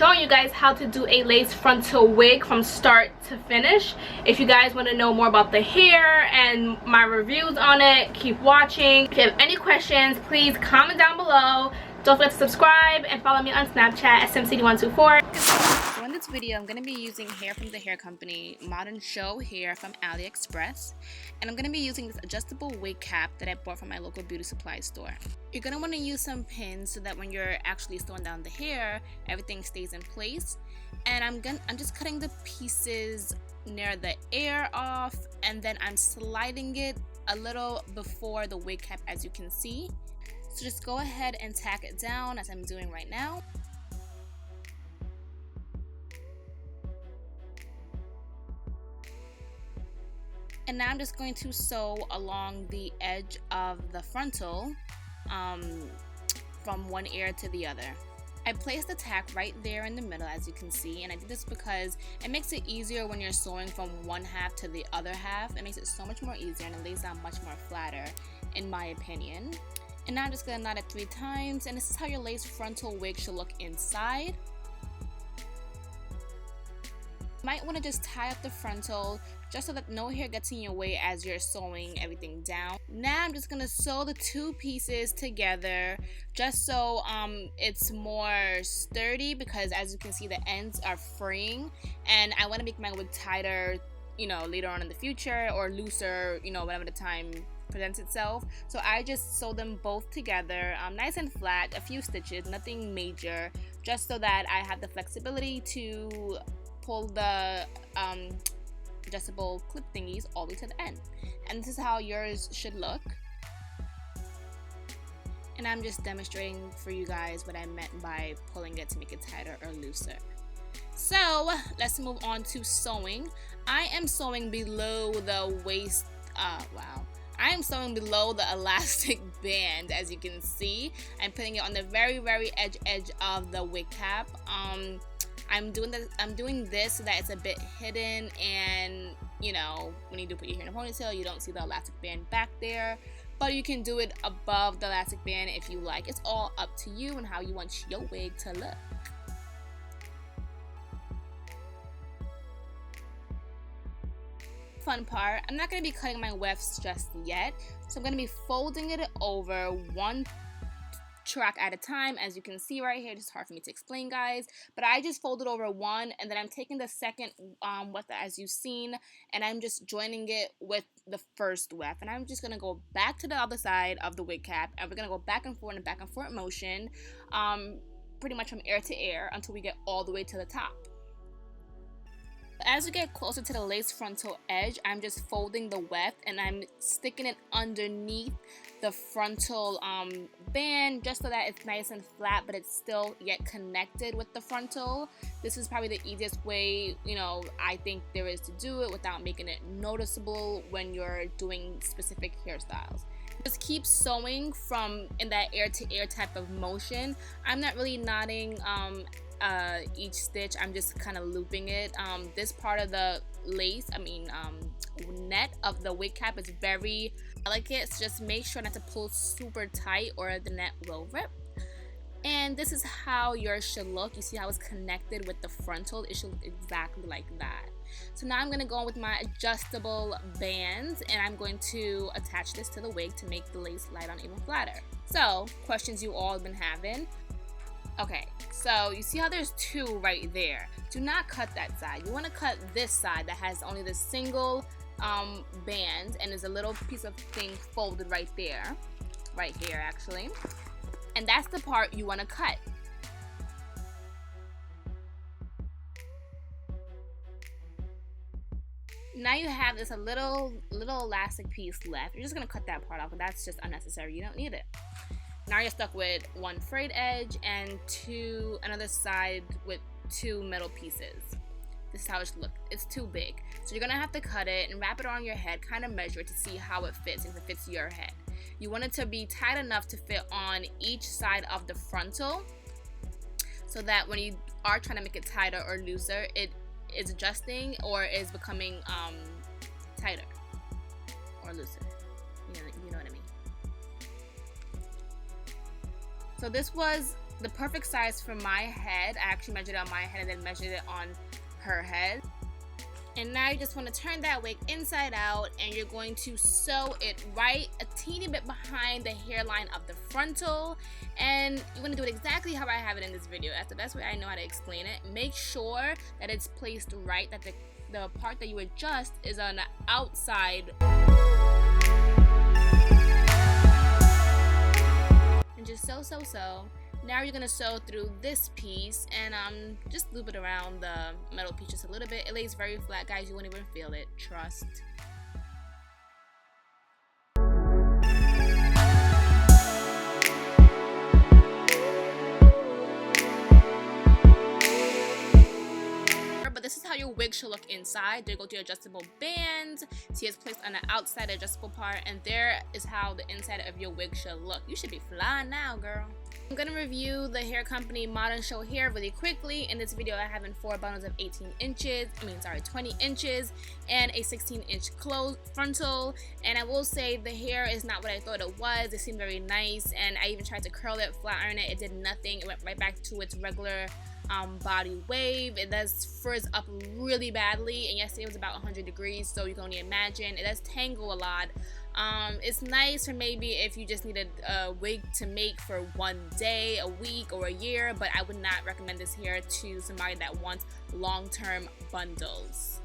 showing you guys how to do a lace frontal wig from start to finish. If you guys want to know more about the hair and my reviews on it, keep watching. If you have any questions, please comment down below. Don't forget to subscribe and follow me on Snapchat at SimoneShariced124. So in this video, I'm going to be using hair from the hair company Modern Show Hair from AliExpress. And I'm going to be using this adjustable wig cap that I bought from my local beauty supply store. You're going to want to use some pins so that when you're actually throwing down the hair, everything stays in place. And I'm just cutting the pieces near the ear off, and then I'm sliding it a little before the wig cap, as you can see. So just go ahead and tack it down as I'm doing right now. And now I'm just going to sew along the edge of the frontal from one ear to the other. I placed the tack right there in the middle, as you can see, and I did this because it makes it easier when you're sewing from one half to the other half. It makes it so much more easier and it lays down much more flatter, in my opinion. And now I'm just going to knot it 3 times, and this is how your lace frontal wig should look inside. You might want to just tie up the frontal just so that no hair gets in your way as you're sewing everything down. Now I'm just going to sew the 2 pieces together just so it's more sturdy, because as you can see the ends are freeing, and I want to make my wig tighter, you know, later on in the future, or looser, you know, whenever the time presents itself. So I just sew them both together, nice and flat, a few stitches, nothing major, just so that I have the flexibility to pull the adjustable clip thingies all the way to the end. And this is how yours should look. And I'm just demonstrating for you guys what I meant by pulling it to make it tighter or looser. So let's move on to sewing. I am sewing below the waist. Wow. I am sewing below the elastic band, as you can see. I'm putting it on the very edge of the wig cap. I'm doing this so that it's a bit hidden, and you know, when you do put your hair in a ponytail, you don't see the elastic band back there. But you can do it above the elastic band if you like. It's all up to you and how you want your wig to look. Fun part, I'm not going to be cutting my wefts just yet, so I'm going to be folding it over one track at a time. As you can see right here, it's hard for me to explain, guys, but I just folded over one, and then I'm taking the second weft, as you've seen, and I'm just joining it with the first weft, and I'm just going to go back to the other side of the wig cap, and we're going to go back and forth in a back and forth motion, pretty much from ear to ear until we get all the way to the top. As we get closer to the lace frontal edge, I'm just folding the weft and I'm sticking it underneath the frontal band, just so that it's nice and flat, but it's still yet connected with the frontal. This is probably the easiest way, you know, I think there is to do it without making it noticeable when you're doing specific hairstyles. Just keep sewing from in that ear to ear type of motion. I'm not really knotting each stitch, I'm just kind of looping it. This part of the lace, net of the wig cap is very delicate, so just make sure not to pull super tight or the net will rip. And this is how yours should look. You see how it's connected with the frontal? It should look exactly like that. So now I'm going to go on with my adjustable bands, and I'm going to attach this to the wig to make the lace light on even flatter. So, questions you all have been having. Okay, so you see how there's 2 right there. Do not cut that side. You want to cut this side that has only the single band, and there's a little piece of thing folded right there, right here actually, and that's the part you want to cut. Now you have this little elastic piece left. You're just going to cut that part off, but that's just unnecessary. You don't need it. Now you're stuck with one frayed edge and another side with 2 middle pieces. This is how it should look. It's too big. So you're going to have to cut it and wrap it on your head, kind of measure it to see how it fits, if it fits your head. You want it to be tight enough to fit on each side of the frontal, so that when you are trying to make it tighter or looser, it is adjusting or is becoming tighter or looser. You know what I mean. So this was the perfect size for my head. I actually measured it on my head and then measured it on her head. And now you just want to turn that wig inside out, and you're going to sew it right a teeny bit behind the hairline of the frontal, and you're going to do it exactly how I have it in this video. That's the best way I know how to explain it. Make sure that it's placed right, that the part that you adjust is on the outside. And just sew. Now you're gonna sew through this piece and just loop it around the metal piece just a little bit. It lays very flat, guys. You won't even feel it. Trust. But this is how your wig should look inside. There go to your adjustable bands. See, it's placed on the outside adjustable part, and there is how the inside of your wig should look. You should be flying now, girl. I'm gonna review the hair company Modern Show Hair really quickly. In this video, I have in 4 bundles of 20 inches and a 16-inch closed frontal. And I will say the hair is not what I thought it was. It seemed very nice, and I even tried to curl it, flat iron it. It did nothing. It went right back to its regular body wave. It does frizz up really badly, and yesterday it was about 100 degrees, so you can only imagine. It does tangle a lot. It's nice for maybe if you just needed a wig to make for one day, a week, or a year, but I would not recommend this hair to somebody that wants long-term bundles.